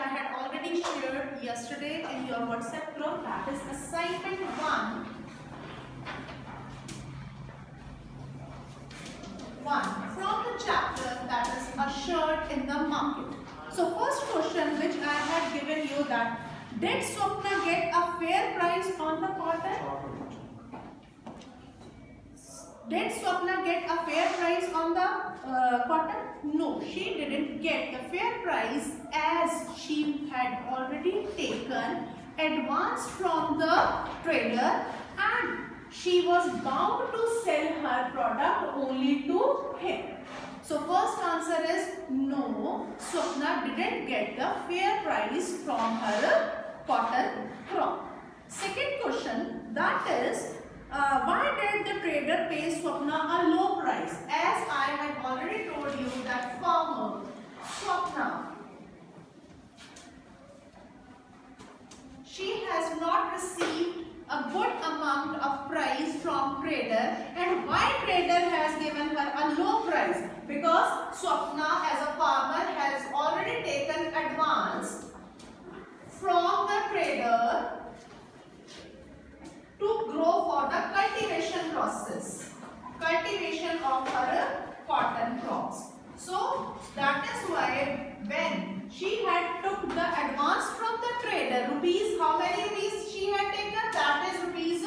I had already shared yesterday in your WhatsApp group, that is assignment 1. From the chapter that is assured in the market. So first question which I had given you, that did Swapna get a fair price on the cotton? Did Swapna get a fair price on the cotton? No, she didn't get a fair price as she had already taken advance from the trader and she was bound to sell her product only to him. So first answer is no, Swapna didn't get the fair price from her cotton crop. Second question, that is, why did the trader pay Swapna a low price? As I had already told you that farmer Swapna, she has not received a good amount of price from trader. And why trader has given her a low price? Because Swapna as a farmer has already taken advance from the trader to grow for the cultivation process, cultivation of her cotton crops. So that is why when she had took the advance from the trader, rupees, how many rupees she had taken? That is rupees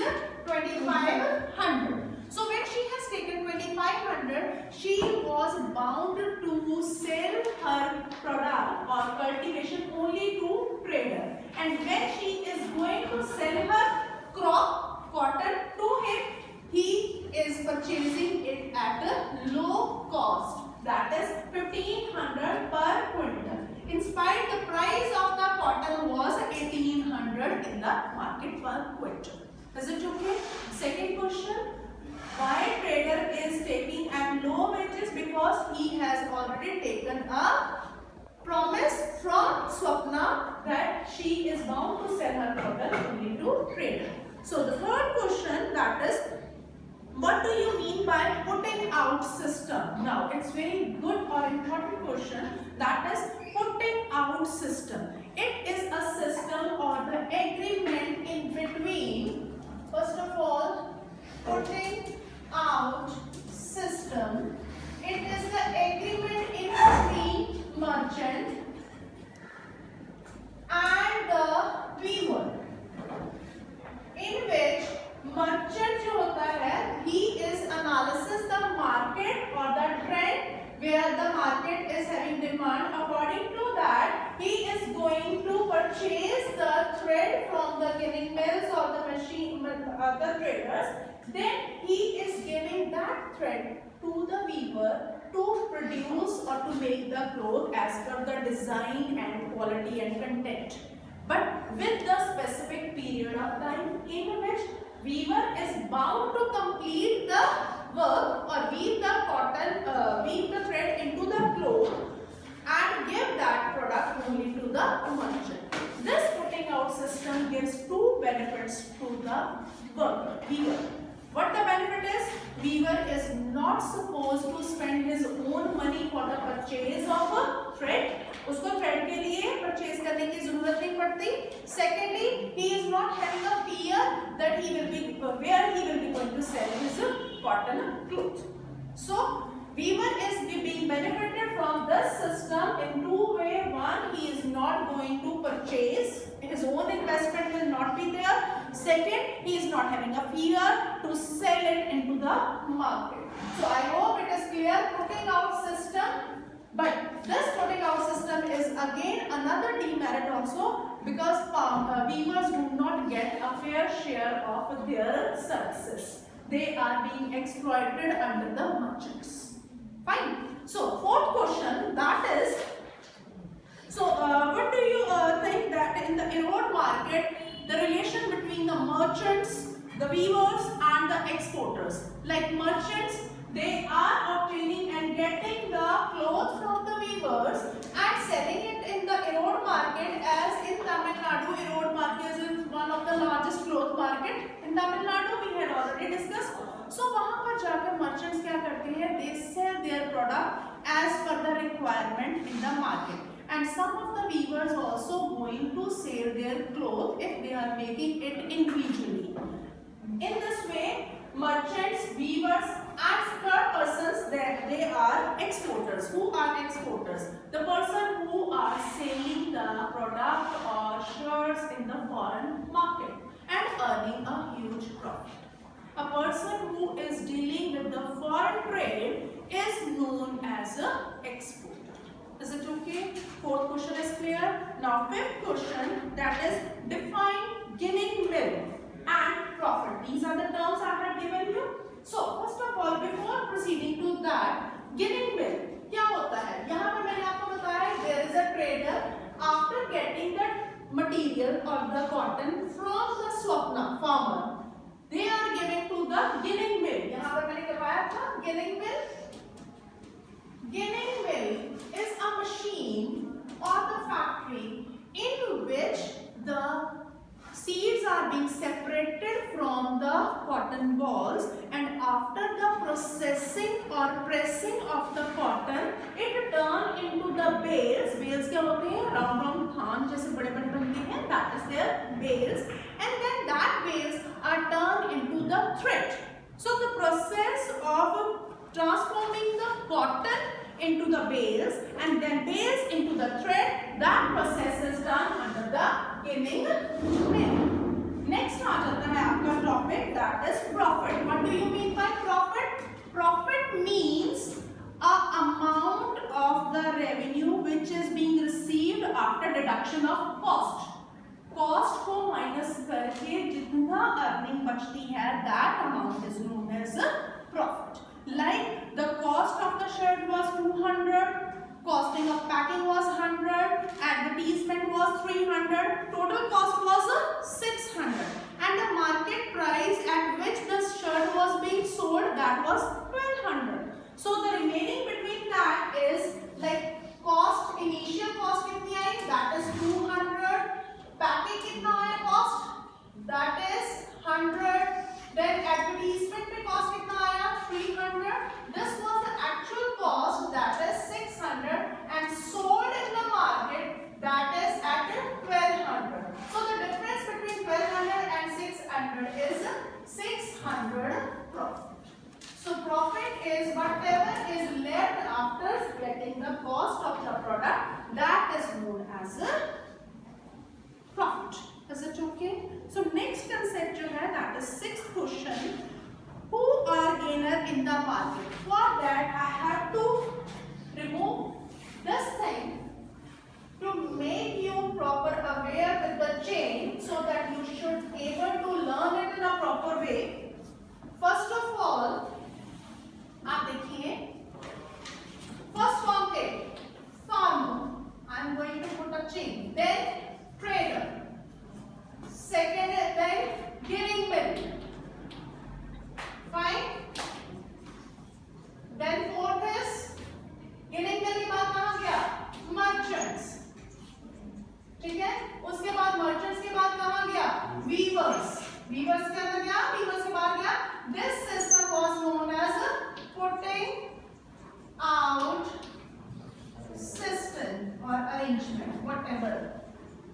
2500. So when she has taken 2500, she was bound to sell her product or cultivation only to trader. And when she is going to sell her crop cotton to him, he is purchasing it at a low cost, that is 1500 per quintal. In spite the price of the cotton was 1800 in the market per quintal. Is it okay? Second question, why trader is taking at low wages? Because he has already taken a promise from Swapna that she is bound to sell her product only to trader. So the third question, that is, what do you mean by putting out system? Now it's very good or important question, that is putting out system. It is a system or the agreement in between, first of all, putting out system. It is the agreement in between merchant and the weaver, in which merchant जो होता है, he is analysis the market or the trend where the market is having demand. According to that, he is going to purchase the thread from the giving mills or the machine, the traders. Then he is giving that thread to the weaver to produce or to make the cloth as per the design and quality and content, but with the specific period of time in which weaver is bound to complete the work or weave the cotton, weave the thread into the cloth and give that product only to the merchant. This putting out system gives two benefits to the worker, weaver. What the benefit is? Weaver is not supposed to spend his own money for the purchase of a thread. उसको thread के लिए purchase करने की ज़रूरत नहीं पड़ती. Secondly, he is not having a fear that he will be where he will be going to sell his cotton cloth. So weaver is being benefited from this system in two ways. One, he is not going to purchase, his own investment will not be there. Second, he is not having a fear to sell it into the market. So I hope it is clear, putting out system. But this putting out system is again another demerit also, because weavers do not get a fair share of their success. They are being exploited under the merchants. Fine. So fourth question, that is, so what do you think that in the erode market, the relation between the merchants, the weavers and the exporters? Like merchants, they are obtaining and getting the cloth from the weavers and selling it in the erode market. As in Tamil Nadu, erode market is one of the largest cloth market in Tamil Nadu, we had already discussed. So वहाँ पर जाकर merchants क्या करते हैं? They sell their product as per the requirement in the market. and some of the weavers also going to sell their clothes if they are making it individually. In this way, merchants, weavers and third persons, that they are exporters. Who are exporters? The person who are selling the product or shirts in the foreign market and earning a huge profit. A person who is dealing with the foreign trade is known as an exporter. Is it okay? Fourth question is clear. Now fifth question, that is define ginning mill and profit. These are the terms I have given you. So first of all, before proceeding to that, ginning mill क्या होता है? यहाँ पर मैंने आपको बताया there is a trader after getting the material or the cotton from the swapna farmer, they are giving to the ginning mill. यहाँ पर मैंने करवाया था ginning mill. Ginning mill is a machine or the factory in which the seeds are being separated from the cotton balls, and after the processing or pressing of the cotton, it turn into the bales. Bales क्या होते हैं? Round round थान जैसे बड़े बड़े बनते हैं. That is their bales, and then that bales are turned into the thread. So the process of transforming the cotton into the bales and then bales into the thread, that process is done under the ginning mill. Next आ जाता है आपका topic, that is profit. What do you mean by profit? Profit means a amount of the revenue which is being received after deduction of cost. Cost को minus करके जितना earning बचती है, that amount is known as profit. Like the cost of the shirt was 200, costing of packing was 100, advertisement was 300, total cost was 600, and the market price at which the shirt was being sold, that was 1200. So the remaining between that is like cost, initial cost कितनी आई, that is 200, packing कितना आया cost, that is 100, then advertisement पे cost कितना आया 300. This was the actual cost, that is 600, and sold in the market, that is at 1200. So the difference between 1200 and 600 is 600 profit. So profit is whatever is left after getting the cost of the product, that is known as a profit. Is it okay? So next concept जो है, that is sixth question. Who are gainer in the market? For that I have to remove this thing to make you proper aware with the chain, so that you should able to learn it in a proper way. First of all, आप देखिए, first market, farmer. I am going to put a chain. Then trader. Second is then ginning mill. Fine. Then fourth is ginning mill के बाद कहाँ गया? Merchants. ठीक है? उसके बाद merchants के बाद कहाँ गया? Weavers. Weavers के अंदर गया? Weavers के बाद गया? This system was known as putting out system or arrangement, whatever.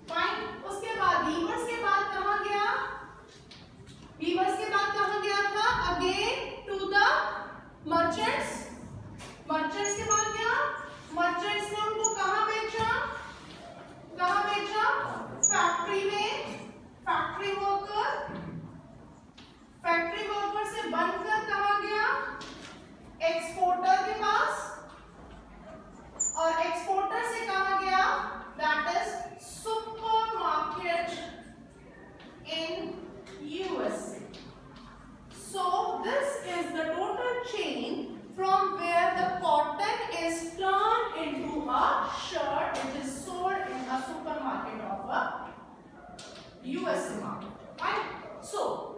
Fine. उसके बाद weavers के बाद कहाँ गया? Weavers के बाद कहाँ गया था? Again to the merchants. Merchants के बाद क्या? Merchants ने उनको कहाँ बेचा? कहाँ बेचा? Factory में. Factory worker. Factory worker से बनकर कहाँ गया? Exporter के पास. और exporter से कहाँ गया? That is supermarket in USA. So this is the total chain from where the cotton is turned into a shirt which is sold in a supermarket of a USA market. Right? So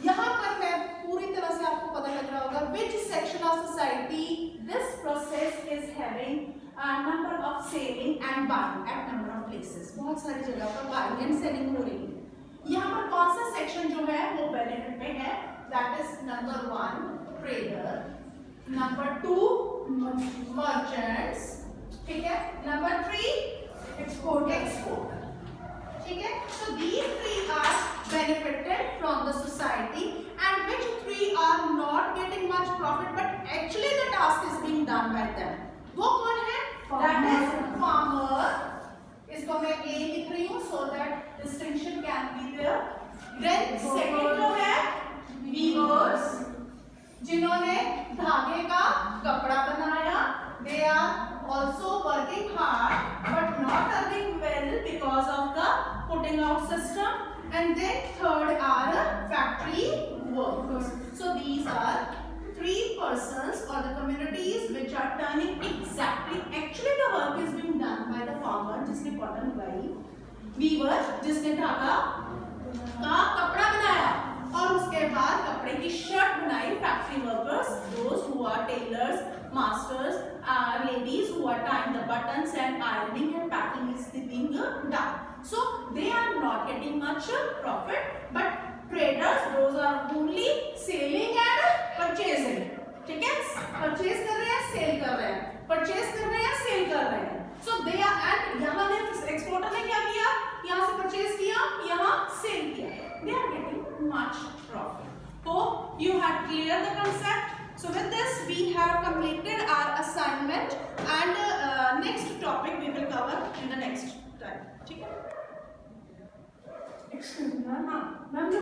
यहाँ पर मैं पूरी तरह से आपको पता लग रहा होगा which section of society this process is having a number of selling and buying at number of places. बहुत सारी जगह पर buying and selling हो रही है. यहाँ पर कौन सा सेक्शन जो है वो बेनिफिट में है? That is number 1 trader, number 2 merchants, ठीक है, number 3 एक्सपोर्टर, ठीक है. So these three are benefited from the society, and which three are not getting much profit, but actually the task is being done by them. वो कौन है? That is farmer. इसको मैं A लिख रही हूँ so that distinction can be there. Then second जो है weavers, जिन्होंने धागे का कपड़ा बनाया. They are also working hard but not earning well because of the putting out system. And then third are factory workers. So these are three persons or the communities which are turning exactly, actually the work is being done by the farmer जिसने cotton उगाई, weaver जिसने धागा का कपड़ा बनाया और उसके बाद कपड़े की शर्ट बनाई. Factory workers, those who are tailors, masters, ladies who are tying the buttons and ironing and packing is being done. So they are not getting much profit, but traders, those are only selling and purchasing. ठीक है, purchase कर रहे हैं, cell कर रहे हैं, purchase कर रहे हैं, सेल कर रहे हैं. So they are, and यहाँ ने एक्सपोर्टर ने क्या किया? यहाँ से परचेज किया, यहाँ सेल किया. They are getting much profit. Hope you had clear the concept. So with this we have completed our assignment, and next topic we will cover in the next time. ठीक है? Excuse me, ma'am.